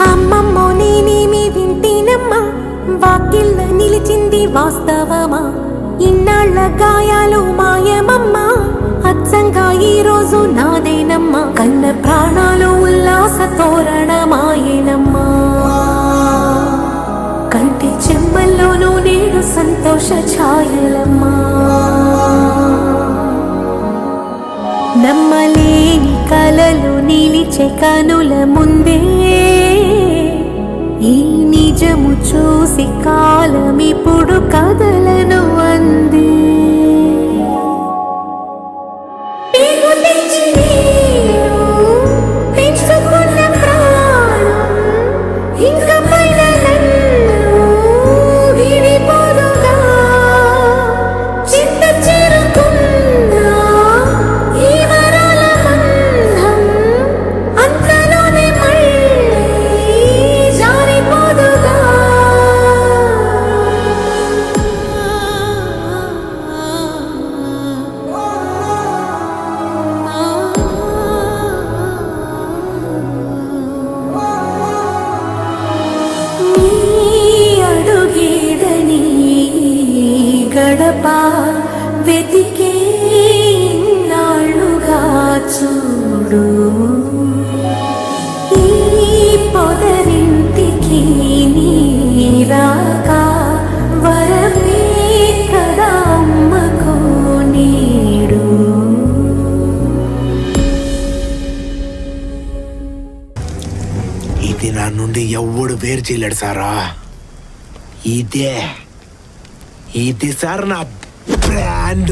అమ్మమ్మో నేనేమి వింటేనమ్మా, వాకిళ్ళ నిలిచింది వాస్తవమా? ఇన్నాళ్ల గాయాలు మాయమమ్మా, అచ్చంగా ఈ రోజు నాదేనమ్మా. కన్న ప్రాణాలు ఉల్లాస తోరణమాయేనమ్మా, కంటి చెమ్మల్లోనూ నేడు సంతోష ఛాయలమ్మా. నమ్మలేని కలలు నిలిచే కనుల ముందే, ఈ నిజము చూసి కాలమిప్పుడు కదలను అంది. గడప వెతికే నాళ్ళుగా చూడు, ఈ పొదరింటికి నీరాక వరమే కదా అమ్మకు నీడు. ఇది నా నుండి ఎవడు వేరు చేయలేడు సారా. ఇది సార్ నా బ్రాండ్.